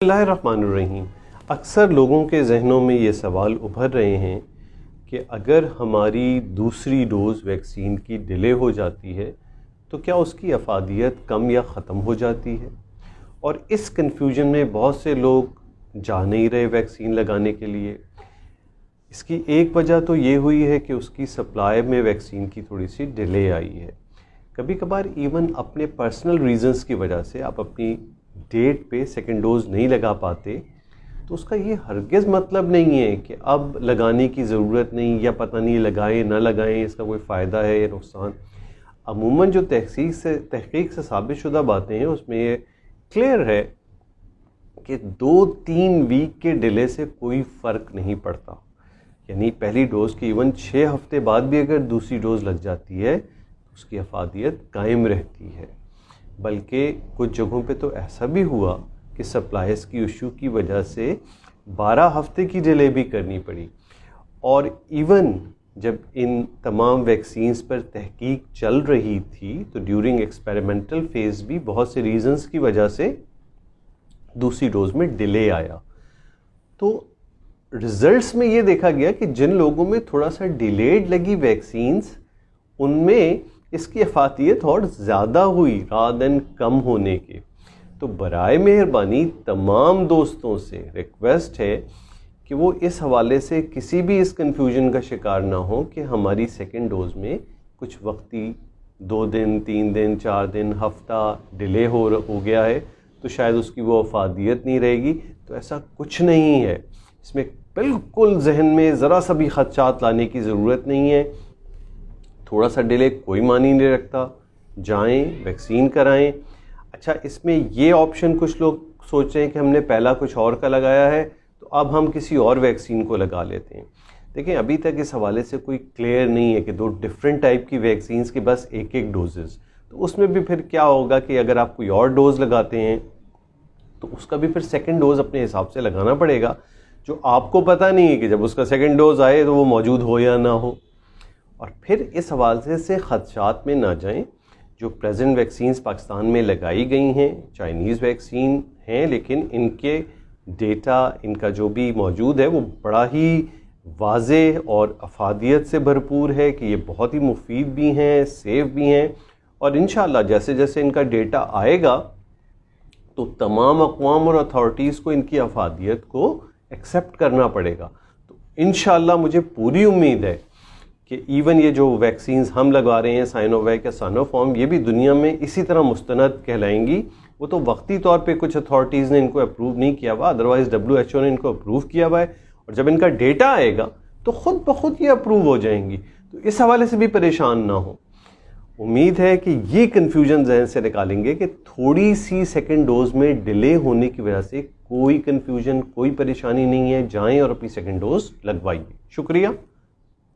बिस्मिल्लाहिर्रहमानिर्रहीम। अक्सर लोगों के जहनों में ये सवाल उभर रहे हैं कि अगर हमारी दूसरी डोज़ वैक्सीन की डिले हो जाती है तो क्या उसकी अफादियत कम या ख़त्म हो जाती है। और इस कन्फ्यूजन में बहुत से लोग जा नहीं रहे वैक्सीन लगाने के लिए। इसकी एक वजह तो ये हुई है कि उसकी सप्लाई में वैक्सीन की थोड़ी सी डिले आई है। कभी कभार इवन अपने पर्सनल रीज़न्स की वजह से आप अपनी डेट पे सेकेंड डोज़ नहीं लगा पाते, तो उसका ये हरगिज़ मतलब नहीं है कि अब लगाने की ज़रूरत नहीं, या पता नहीं लगाएं ना लगाएं इसका कोई फ़ायदा है या नुकसान। अमूमन जो तहकीक से साबित शुदा बातें हैं उसमें ये क्लियर है कि 2-3 वीक के डिले से कोई फ़र्क नहीं पड़ता। यानी पहली डोज़ की इवन 6 हफ्ते बाद भी अगर दूसरी डोज़ लग जाती है तो उसकी अफादियत कायम रहती है। बल्कि कुछ जगहों पे तो ऐसा भी हुआ कि सप्लाइज की इशू की वजह से 12 हफ्ते की डिले भी करनी पड़ी। और इवन जब इन तमाम वैक्सीन्स पर तहकीक चल रही थी तो ड्यूरिंग एक्सपेरिमेंटल फेज़ भी बहुत से रीज़न्स की वजह से दूसरी डोज़ में डिले आया। तो रिज़ल्ट्स में ये देखा गया कि जिन लोगों में थोड़ा सा डिलेड लगी वैक्सीन्स, उनमें इसकी अफादियत और ज़्यादा हुई रादर देन कम होने के। तो बराए मेहरबानी तमाम दोस्तों से रिक्वेस्ट है कि वो इस हवाले से किसी भी इस कन्फ्यूजन का शिकार ना हो कि हमारी सेकेंड डोज़ में कुछ वक्ती 2 दिन 3 दिन 4 दिन हफ्ता डिले हो गया है तो शायद उसकी वो अफादियत नहीं रहेगी। तो ऐसा कुछ नहीं है। इसमें बिल्कुल जहन में ज़रा सा भी खदशात लाने की ज़रूरत नहीं है। थोड़ा सा डिले कोई मानी नहीं रखता, जाएं वैक्सीन कराएं। अच्छा, इसमें ये ऑप्शन कुछ लोग सोच रहे हैं कि हमने पहला कुछ और का लगाया है तो अब हम किसी और वैक्सीन को लगा लेते हैं। देखें, अभी तक इस हवाले से कोई क्लियर नहीं है कि 2 डिफरेंट टाइप की वैक्सीन्स के बस एक डोजेज़। तो उसमें भी फिर क्या होगा कि अगर आप कोई और डोज़ लगाते हैं तो उसका भी फिर सेकेंड डोज़ अपने हिसाब से लगाना पड़ेगा, जो आपको पता नहीं है कि जब उसका सेकेंड डोज़ आए तो वो मौजूद हो या ना हो। और फिर इस हवाले से खदशात में ना जाएं। जो प्रेजेंट वैक्सीन्स पाकिस्तान में लगाई गई हैं चाइनीज़ वैक्सीन हैं, लेकिन इनके डेटा इनका जो भी मौजूद है वो बड़ा ही वाज़ेह और अफादियत से भरपूर है कि ये बहुत ही मुफीद भी हैं, सेफ़ भी हैं। और इंशाअल्लाह जैसे जैसे इनका डेटा आएगा तो तमाम अक़वाम और अथॉरिटीज़ को इनकी अफादियत को एक्सेप्ट करना पड़ेगा। तो इंशाअल्लाह मुझे पूरी उम्मीद है कि इवन ये जो वैक्सीन्स हम लगा रहे हैं साइनोवैक या साइनोफार्म, ये भी दुनिया में इसी तरह मुस्तनद कहलाएंगी। वो तो वक्ती तौर पे कुछ अथॉरिटीज़ ने इनको अप्रूव नहीं किया हुआ, अदरवाइज़ WHO ने इनको अप्रूव किया हुआ है। और जब इनका डेटा आएगा तो ख़ुद ब खुद ये अप्रूव हो जाएंगी। तो इस हवाले से भी परेशान ना हो। उम्मीद है कि ये कन्फ्यूजन जहन से निकालेंगे कि थोड़ी सी सेकेंड डोज़ में डिले होने की वजह से कोई कन्फ्यूजन, कोई परेशानी नहीं है। जाएँ और अपनी सेकेंड डोज़ लगवाइए। शुक्रिया।